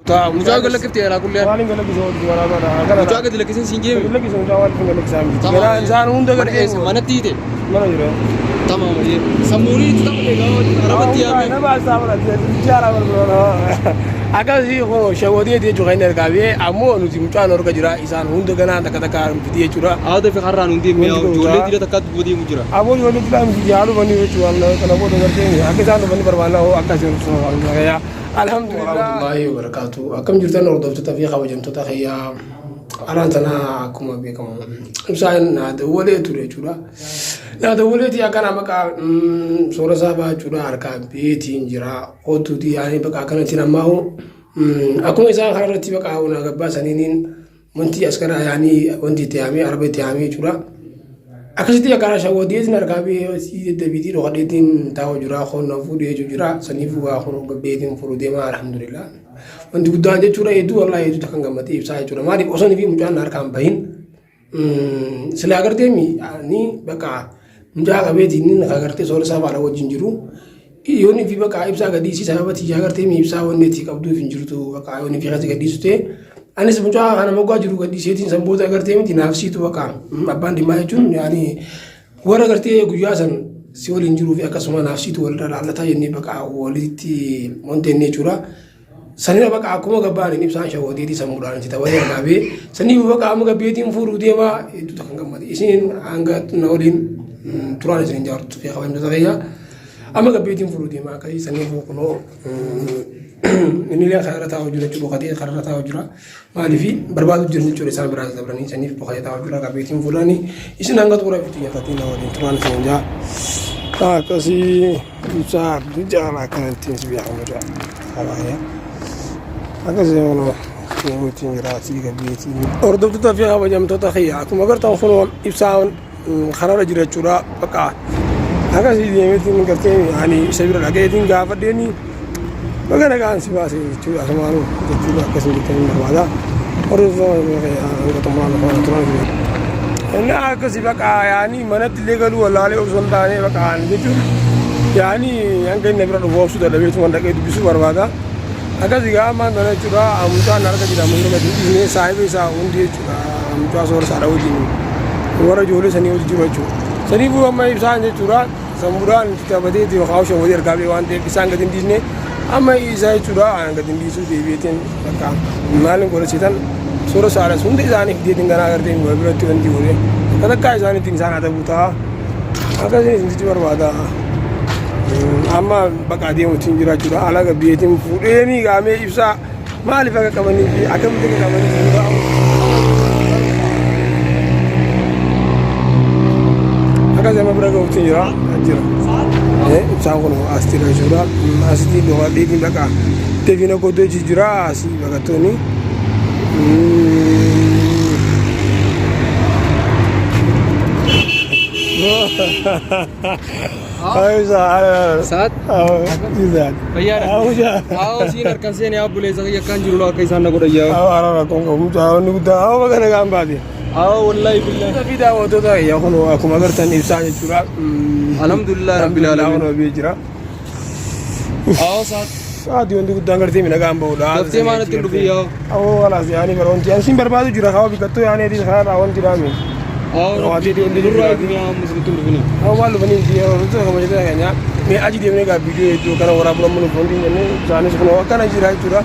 تا مجاهد قال لك كيف تيلا كل مالين قال لك زود ولا ما مجاهد قال لك سنجيم قال لك زود جوال قال لك سامي انا انسان هوندا قال ما نتيجه ما يرى تمام ये समूरी तब अरबतिया में ना बात साहब रहा agar sih kau syawadi dia juga ini ergawe amu nusi muncul orang kerja isan hundu kena tak katakan dia cura ada fikiran undi me jual dia tak budi mujura amu jual dia dalam jalu bani jual kalau bodoh kerja ini akhir sana bani berwarna oh akas yang semua ya alhamdulillah warahmatullahi wabarakatuh akam jurtan orang tu tapi kau jam tu tak ya aran tanah aku mau biar kamu misalnya ada wale tu dia cura nah ada wale dia kan apa kah sore sahabat cura harga beti injera oh tu dia ini bakal kena tina mau aku misalnya kalau tiba kau nak bahasa ini menti askara yani undi tiami arba tiami cura aku sih dia kalau syawal dia jenar kabe si debiti roh detin tahu jura kau nafu dia jura senifu aku nak betin furu dia mah alhamdulillah undi kuda aja cura itu Allah itu takkan gamati saya cura mari osan ini muncul nar kampain selagar temi ni bakal menjaga beti ini nak agar te soal sahabat awak jinjuru yoni fi baka ibsa ga disi sahabat ti jagar te mi ibsa wonne ti kabdu fi jinjuru baka yoni fi ga disi te anis menjaga kana mogwa juru ga disi tin sambo agar te mi ti nafsi tu baka abban di mahjun yani wara agar te guyasan si wal jinjuru fi akasuma nafsi tu wal dala Allah ta yoni baka waliti monte ne chura sanira baka akuma ga bani ni ibsa shawadi ti samuran ti tawaya ga be sani baka amuga be tin furu de ma itu takkan gamati isin anga naulin turane sini jawar tu ya kawan tu ama ga betin furu di ma kai sani ko kono ini lihat khara tahu jura coba kati khara tahu jura malifi berbadu jurni curi sama beras berani sani pokoknya tahu jura ga betin furu ni isi nangkat pura itu ya kati nawalin turane sini ja tak kasih besar jangan akan tim sebiak muda apa ya agak sih ono tim rasi ga betin ordo tu tapi apa jam tu tak ya aku magar tahu kono ibsaun خرارة جرا شورا بقى هذا شيء يمكن كرتين يعني سبيل الأجيال قافة ديني بقى أنا كان سباسي شو أسمعه تجيبه كسر كتير هذا ورزق أنا تمام تمام أنا كسي بقى يعني من تلقى ولا عليه وصل تاني بقى عندي يعني yang kayak nebra dua sudah ada cuma ada kayak bisu berbeda agak juga mana mana cura amutan narka tidak menurut ini saya bisa undi cura amutan soal sarau ini ورا جولي سني وجرو جو سني بو ما يبسان جورا سمبران كتابدي دي خاوش ودير غابي وان دي بيسان غدين ديسني اما يزاي جورا ان غدين ديسو دي بيتين بكا مالن كور سيتان سورو سارا سوندي زاني دي دينغنا غردي وبرت وندي وري كذا كاي زاني دين سان ادا بوتا اكا زي دي بروادا اما بكا دي متين جورا جورا على غبيتين فودني غامي يبسا مالي فكا كمني اكم دي كمني Agak sama beragam waktu jira, jira. Saya kono astira jura, asti doa di ni baga. Tapi nak kau tu jira asi baga tu ni. Ayo sah. Saat. Jizat. Bayar. Ayo sih nak kasih ni apa boleh saya kan juru lah kisah nak kau dah. Ayo kau muncul ni kita. Ayo baga nak ambil dia. والله بالله في دعوة تدا يكون أكو مقرتن إنسان يجرا الحمد لله رب العالمين بيجرا صار ساعة يوم دي قدام قرتي من أجام بودا كفتي ما نتلو فيه ولا يعني برون تيان سين بربادو جرا خاو بكتو يعني دي خير راون جرا مين وادي دي جرا يا مسلم تلو فيني مالو فيني دي روتو كم جدا كنيا مي أجي دي مني كفيديو itu karena orang belum menonton ini sana sekolah kan aja jira jura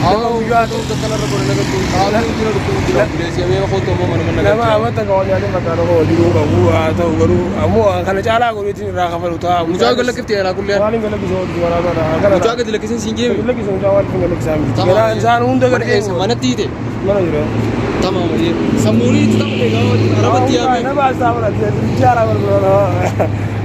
juga tu terkenal rekor negara tu kalau jira tu Malaysia memang kau tu mau mana nama apa tak kau nyari makan kau di rumah gua atau baru amu karena cara aku itu raka baru tahu mujaga kalau kita ya kuliah paling kalau bisa di mana mana mujaga di lagi sini lagi jawab tinggal exam karena insan untuk kerja mana tiada mana jira tamam ये समूरी तब लेगा अरबतिया में ना बात साहब रहा cara berbeda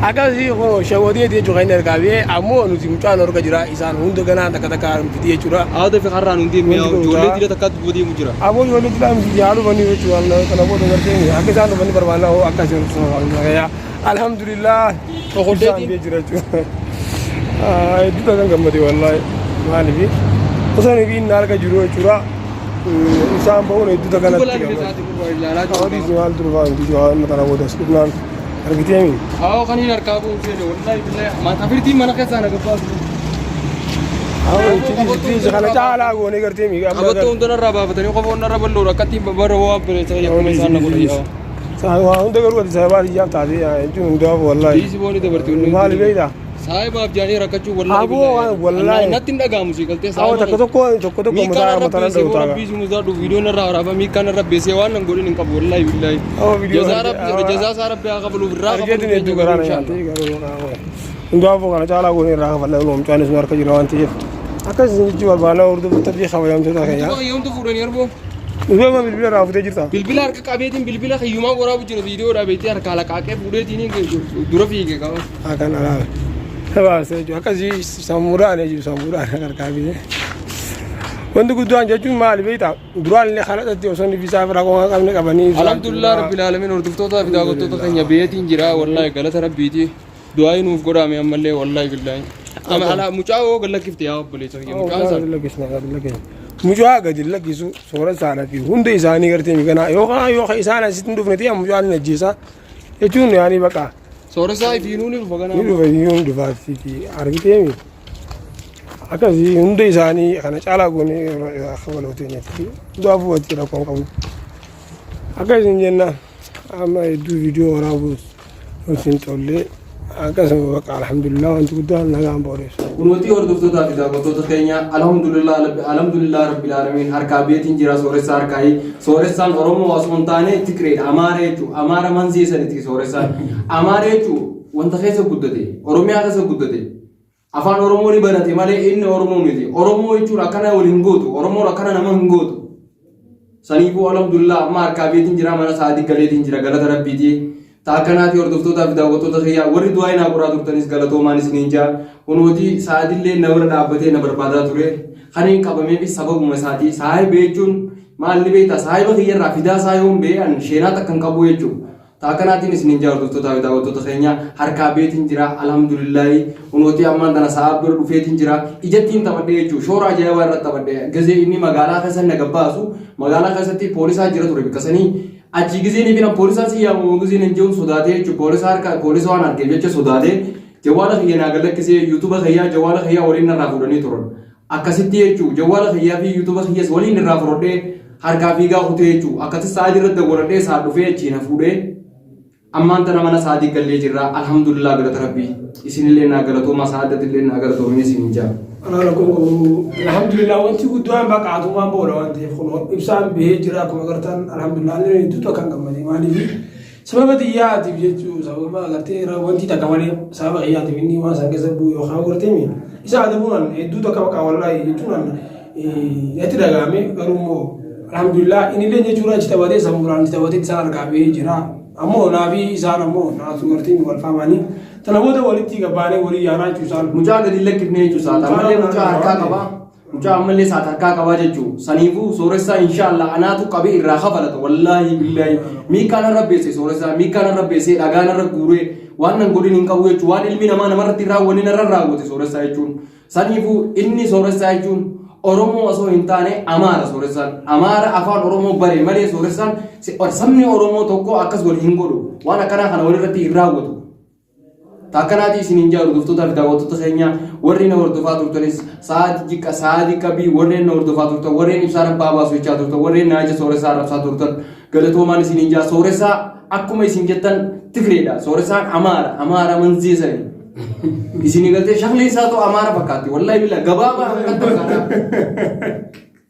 agar sih kau syawadi dia juga ini ergawe amu nusi muncul orang kerja isan untuk kena tak katakan dia cura ada fikiran undi me jual dia tak budi mujura amu jual dia dalam jalu bani jual kalau bodoh kerja ini akhir sana bani berwarna oh akas yang semua ya alhamdulillah kau dia jura cura itu tak gambar wallahi malibi usaha ni narka juru cura insan bawa itu tak kena kalau di jual tu kan dijual mata bodoh sekarang harga ni kan ini narka pun sih wallahi billah mana tapi di mana kesana ke pas تيجي خلا تعال أقول نقدر ميجا أبغى تون الرابع بتني قفون الرابع اللورا كتير بروا بريسة يوم إنسان نقول يا سايوا عندك الوقت سايوا اللي جاب تعدي يعني جون ده والله إيزي بوني تبرتون مالي بيدا سايب आप जाने रखा चु वल्ला वल्ला नतिन डगा मुझे कलते आओ तक तो मुझे मताना दो तागा बीच मुझे तो वीडियो न रहा रहा मी कान रहा बेसेवान नंगोली निका वल्ला वल्ला जज़ा सारा पे आका बलू रहा अर्जेंट ने जो करा नहीं आती करो ना वो वो kana chala go ni rага वल्ला लोम चाने स्मार का जिरान थी akas जो वाला और तो तभी खवाया हम तो था यार يوم तो फुरन यार वो वो मैं बिल्कुल रावते जिरता बिल्बिल आर का काबेतिन बिल्बिल खयुमा गोरा बुझने वीडियो रा बेते यार काला काके पूरे तीन दूर फीके का akan ala बस जो अकाजी सामुराने जो सामुराने कर काबी वंदु गुद्दान जचुन माल बेटा दुरान ले खाला तते ओसन वीसा फरागो कामने काबनी अल्हम्दुलिल्लाह रब्बिल आलमीन और दुफ्तो ता फिदा गोतो ता कन्या बेतिन जिरा वल्लाह गलत रब्बी थी दुआई नु गोरा में अमले वल्लाह बिल्लाह हम ala मुचाओ गल्ला किफ्तिया बोले चाहिए मुचा लगे किसना लगे मुचा गज लगे सोरा सारा की हुंदे जानी करते मी कना यो खैसाना सितन दुफनती हम मुचा ने जीसा यचुन यानी बका सोरसा फिनूनी बगना ni ruwa yun da fasi ki arbite mi aka zi hunde sani kana chala goni khawala hote ne do abu wati ra kon kabu aka zin jenna ama du video rabu sin tolle aka sama baka alhamdulillah antu gudan na gam bore unwati और दोस्तों ता फिदा गोतो ता कenya alhamdulillah rabbil alamin har kabiyatin jira soresa har kai soresan oromo asmontane tikre amara manzi saniti soresan amare chu wanta khaysa guddate oromiya khaysa guddate afan oromo ni banati male in oromo miti oromo chu rakana wal hingotu oromo rakana nama hingotu sanibu alhamdulillah amma har kabiyatin jira mana saadi galetin jira galata rabbiti taakanaati और दोस्तों ता फिदा गोतो ता खया वरी दुआई ना कुरा तुरतनिस गलतो मानिस निंजा उनोती सादिले नवर डाबते न बर्बादा तुरे खनी कबमे भी सबब मसाती साय बेचुन माल लिबे ता साय बखिया राफिदा सायोम बे अन शेना तकन कबो येचु ताकनाती निस निंजा और दोस्तों ता फिदा गोतो ता खया हर काबेतिन जिरा अल्हम्दुलिल्लाह उनोती अम्मा दना साहब बर उफेतिन जिरा इजतिन तबडे येचु शोरा जयवर तबडे गजे इनी मगाला खसन नगबासु मगाला खसती पोलिसा जिरा तुरे कसनी achi gizini bina polisa si ya mo gizini jom sudade chu polisar ka polisawan arke jecha sudade jawala khiya nagala kise youtube khiya jawala khiya wali na rafurani turon akasiti chu jawala khiya bi youtube khiya wali na rafurode har ka biga hote chu akati sadir da gorade sa dufe chi na fude amman tana mana sadi galle jirra alhamdulillah galat rabbi isinile na galato ma saadatil na galato ni sinja أنا لكم الحمد لله وأنتي قدوان بقى عطوا ما بورا وأنتي خلوا إبسام بهجراكم أقرتان الحمد لله أنا ندوتو كان كمالي مالي في سبب دياتي بيجو سبب ما أقرتي را وأنتي تكمالي سبب دياتي بيني ما سانكسبو يخاف أقرتي إذا هذا بونا ندوتو كبقى والله يجونا يتدعامي كرومو الحمد لله إني لين يجورا جتبادي سموران جتبادي تسار كابي جرا أمو نبي إنسان أمو ناس أقرتي والفاماني تنبوده ولدتي كبانة ولي يانا چوسال मुझा गदिल्ले कितने चुसाता मले मुझा हरका कबा मुझा अमले साथ हरका कबा जचू सनीबू सोरेसा इंशाअल्लाह अना तो कभी इराखा फलत वल्लाही बिल्लाही मी काना रब्बे से सोरेसा मी काना रब्बे से अगाना रगुरे वान गोडी निंका हुए चुवान इल्मी नमा नमर तिरा वनी नर रागोते सोरेसा चून सनीबू इन्नी सोरेसा चून oromo aso intane amara soresan amara afan oromo bare male soresan se or samni oromo tokko akas gol hingodu wana kana kana wali rati iragotu takanati sininja urduftu ta fidawotu ta khenya warina urdufatu tunis saad jika saadi kabi warina urdufatu ta warina ibsara baba suicha ta warina naja soresa rabsa turta galato man sininja soresa akkuma isinjetan tikreda soresa amara manzisani isini galte shakli sa to amara fakati wallahi billah gababa hakan takara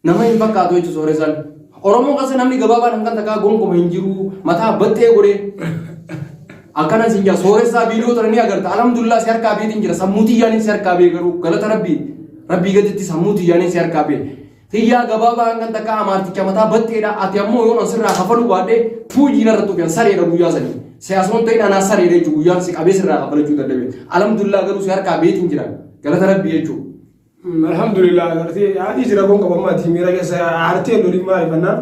nama in fakato ichu soresan oromo kase namni gababa hakan taka gonko menjiru mata batte gore akana sinja soresa video tarani agarta alhamdulillah sar ka be dinjira samuti yani sar ka be garu galata rabbi gaditi samuti yani sar ka be tiya gababa hakan taka amarti kamata batte da atyammo yon sirra hafalu wade puji na ratu kan sare da buya sani سياسون تين أنا ساري رجوا ويان سك أبي سرّا قبل جودة دبي الحمد لله قالوا سيار كابيت إنجرا قالت ربي يجوا الحمد لله قالتي هذه جربون كمان تيميرا كيس عارتي لوري ما يبنا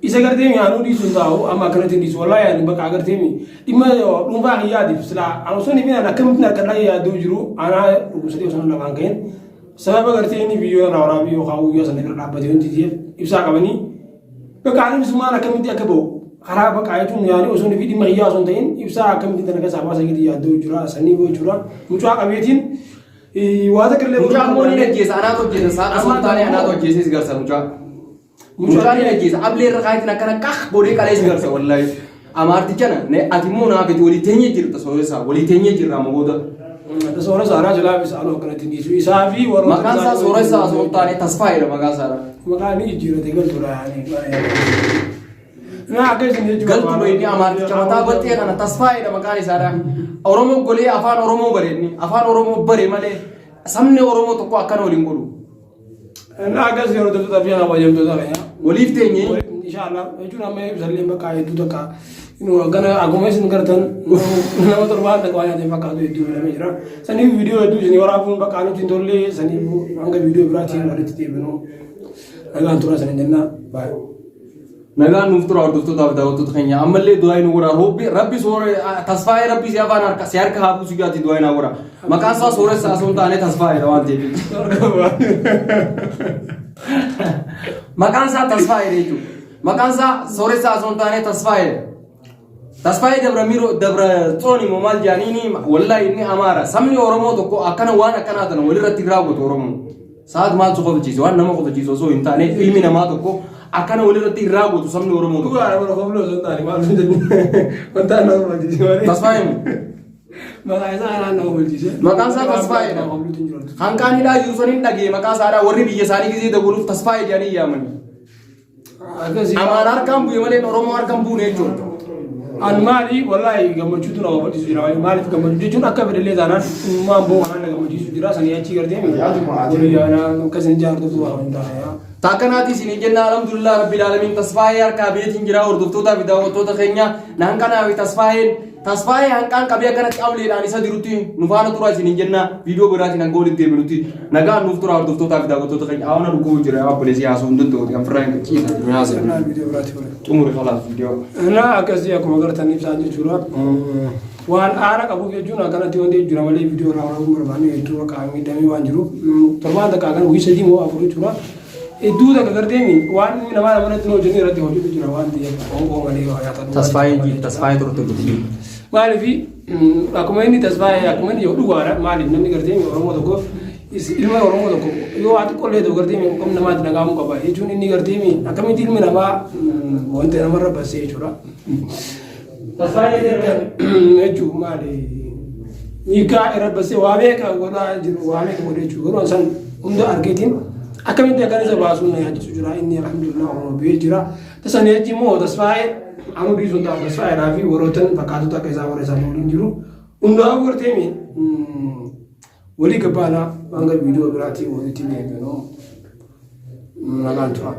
إذا قالتي مي أنا دي سنداو أما كانت دي والله يعني بقى قالتي مي إما لون باقي يادي بسلا أنا صوني مين أنا كم تنا كنا يادو جرو أنا بقصدي وصلنا لبانكين سبب قالتي إني فيديو أنا ورابي وخاو يوصل نقرأ بديون تيجي إبسا كماني بقى أنا مسمى أنا كم تي أكبو خراب كايتون يعني وصلنا في دي مغيا صنتين يبسا كم دي تنكا سابا سيدي يادو جرا سني بو جرا مچوا كبيتين Waa takka illee mucaa ammoo ni ajjeesa anaatu ajjeesa sa'a osoo hin taane anaatu ajjeesee si garsa mucaa. Mucaa ni ajjeesa ablee irra kaayitiin akkana qaq godhee qalee si garsa wallahi. Amaartichana ati immoo naa biti walii teenyee jirta sooressaa walii teenyee jirra amma booda. Sooressaa raa jalaa bisa aloo akkanatti dhiisu isaa fi warroota maqaan isaa sooressaa osoo hin taane tasfaa'eedha maqaan isaadha. Maqaan ni jijjiirate galtuudha naa akkasiin jechuudha. Galtuudha inni amaarticha mataa bal'ee kana tasfaa'eedha maqaan isaadha. Oromoo golee afaan Oromoo bareedni afaan Oromoo bare malee sabni Oromoo tokko akkana waliin godhu. Naa akkas yeroo tokko fi ana wajjamtoota kana waliif teenye inshallah jechuun amma ibsallee bakka hedduu takka gana akkuma isin gartan nama torbaan takka waan yaadeen fakkaatu hedduu jedhamee jira. Saniif viidiyoo hedduu isin waraabuun bakka nuti hin tollee saniif hanga viidiyoo biraatiin walitti deebinu nagaan tura sanin jenna baay'ee. nagaan nuuf tura hordoftoota daawwattoota keenya ammallee du'aa nu wara rabbi soore tasfaa'ee rabbi si afaan harka si harka haabuu si gaati du'aa na wara maqaan isaa sooressaa osoo hin taane tasfaa'eedha waan ta'eef maqaan isaa tasfaa'eedha jechuudha maqaan isaa sooressaa osoo hin taane tasfaa'eedha tasfaa'ee dabra xooni moo maal jaaniini wallahi inni amaara sabni Oromoo tokko akkana waan akkanaa tan walirratti raawwatu Oromoo saat maal qofachiisu waan nama qofachiisu osoo hin taane ilmi namaa tokko akkana walirratti raawwatu sabni Oromoo tokko. Dhugaadha bara koomloo osoo hin taane maal jedhu wanta nama qofachiisu malee. Tasfaa'ee maqaan isaa naannoo qofachiise. Maqaan isaa tasfaa'eedha. Hanqaanidhaa yuusaniin dhagee maqaa isaadhaa warri biyya isaanii gisee dabaluuf tasfaa'ee jedhanii yaamani. Amaara harkaan bu'e malee Oromoo harkaan buune jechuudha. An maali wallahi gammachuutu nama qofachiisu jira maaliif gammachuu jechuun akka fedhallee taanaan maan boo kanaan gammachiisu jira sanii achi gartee mi akkasiin jaartutu waan hin taane. Taakanaati isin jenna alhamdulillah rabbil alamin tasfaa'ee harkaa beetiin jira hordoftootaa fi daawwattoota keenya hanqanaa fi tasfaa'ee hanqaan qabee akkanatti qableedhaan isa dirutti nu faana tura isin jenna viidiyoo biraatiin hanga walitti deebinutti nagaan nuuf tura hordoftootaa fi daawwattoota keenya awwana dhuguu jira abboleessi haasoo hin danda'u kan firraa hin qaqqiyina miyaasa xumure falaaf viidiyoo. Naa akkasii akkuma gartan ibsaan jechuudha. Waan aara qabu jechuun akkanatti wanti jira malee viidiyoo irraa waraabuu barbaanne hedduu akka miidhamee waan jiruuf torbaan takka akkan hojii sadii moo afur jechuudha. Iddoo takka garteemi waan nama namatti hojjetu irratti hojjetu jira waan ta'eef qoonqoo malee tasfaa'ee turte guddii. Maaliif akkuma inni tasfaa'ee akkuma inni yoo dhugaadha maaliif namni garteemi Oromoo tokko ilma Oromoo tokko yoo ati qollee tokko garteemi akkam namaatti nagaamuu qaba jechuun inni garteemi akkamitti ilmi namaa wanta namarra bassee jechuudha. Tasfaa'ee jechuun maali hiikaa irra bassee waa beeka godhaa jiru waa beeka godhee jechuudha garuu san hunda argeetiin. Akkamitti akka isa baasuun na yaachisu jira inni alhamdulillah Oromoo biyya jira tasanii achi immoo tasfaa'ee amma biyyi sun taa'u tasfaa'eedhaa fi warroottan fakkaatota akka isaa warra isaanii waliin jiru hundaa'uu garteemi walii gabbaanaa hanga viidiyoo biraatiin walitti deebiinoo nagaan tura.